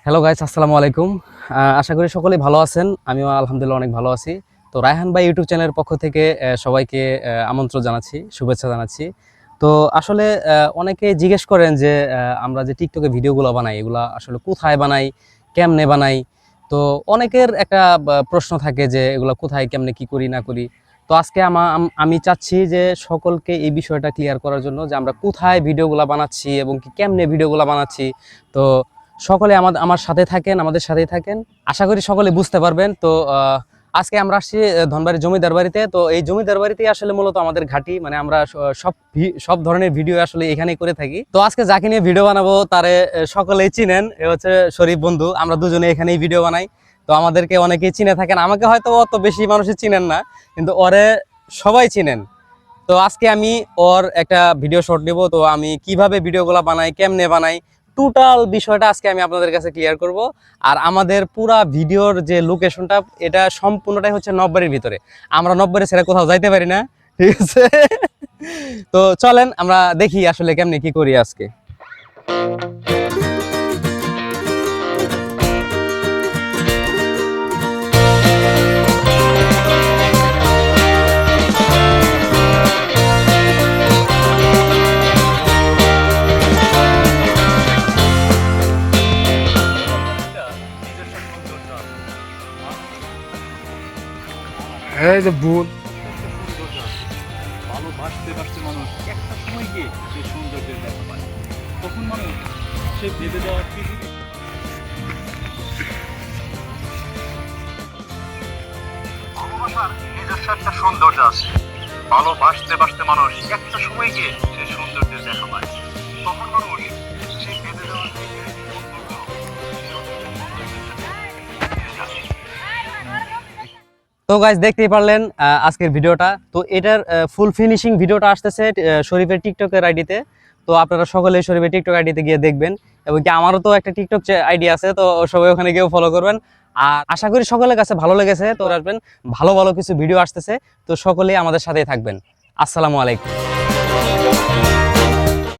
Hello guys, আসসালামু আলাইকুম। আশা করি সকলেই ভালো আছেন। আমিও আলহামদুলিল্লাহ অনেক ভালো আছি। তো রায়হান ভাই ইউটিউব চ্যানেলের পক্ষ থেকে সবাইকে আমন্ত্রণ জানাচ্ছি, শুভেচ্ছা জানাচ্ছি। তো আসলে অনেকে জিজ্ঞেস করেন যে আমরা যে টিকটকে ভিডিওগুলো বানাই এগুলা আসলে কোথায় বানাই, কেমনে বানাই। তো অনেকের একটা প্রশ্ন থাকে যে এগুলা কোথায় কেমনে কি করি না করি। তো আজকে আমি চাচ্ছি যে সকলকে এই বিষয়টা ক্লিয়ার করার জন্য যে আমরা কোথায় ভিডিওগুলা বানাচ্ছি এবং কি কেমনে ভিডিওগুলা বানাচ্ছি। তো সকলে আমার সাথে থাকেন, আমাদের সাথেই থাকেন। আশা করি সকলে বুঝতে পারবেন। তো আজকে আমরা আসছি ধনবাড়ি জমিদার বাড়িতে। তো এই জমিদার বাড়িতেই আসলে মূলত আমাদের ঘাঁটি, মানে আমরা সব ধরনের ভিডিও আসলে এখানেই করে থাকি। তো আজকে যাকে নিয়ে ভিডিও বানাবো তারে সকলেই চিনেন, এ হচ্ছে শরীফ বন্ধু। আমরা দুজনে এখানেই ভিডিও বানাই। তো আমাদেরকে অনেকেই চিনে থাকেন, আমাকে হয়তো অত বেশি মানুষই চিনেন না, কিন্তু ওরে সবাই চিনেন। তো আজকে আমি ওর একটা ভিডিও শট নেব। তো আমি কিভাবে ভিডিওগুলো বানাই, কেমনে বানাই, টোটাল বিষয়টা আজকে আমি আপনাদের কাছে ক্লিয়ার করব। আর আমাদের পুরা ভিডিওর যে লোকেশনটা, এটা সম্পূর্ণটাই হচ্ছে নববাড়ির ভিতরে। আমরা নববাড়ি ছেড়ে কোথাও যাইতে পারি না, ঠিক আছে? তো চলেন আমরা দেখি আসলে কেমনে কি করি আজকে। এই যে ভূত ভালো বাঁচতে বাঁচতে মানুষ একটা সময় গিয়ে সে সৌন্দর্যের দেখা পায়। তখন মানুষ সে ভেবে দেওয়া পৃথিবী ভালোবাসার নিজস্ব একটা সৌন্দর্য আছে। ভালো বাঁচতে বাঁচতে মানুষ একটা সময় গিয়ে সে সৌন্দর্যের দেখা পায়। তখন মানুষ সে ভেবে দেওয়া তো গাইজ দেখতেই পারলেন আজকের ভিডিওটা। তো এটার ফুল ফিনিশিং ভিডিওটা আসতেছে শরীফের টিকটকের আইডিতে। তো আপনারা সকলে শরীফের টিকটক আইডিতে গিয়ে দেখবেন, এবং কি আমারও তো একটা টিকটক আইডি আছে, তো সবাই ওখানে গিয়েও ফলো করবেন। আর আশা করি সকলের কাছে ভালো লেগেছে। তো আসবেন, ভালো ভালো কিছু ভিডিও আসতেছে। তো সকলেই আমাদের সাথেই থাকবেন। আসসালামু আলাইকুম।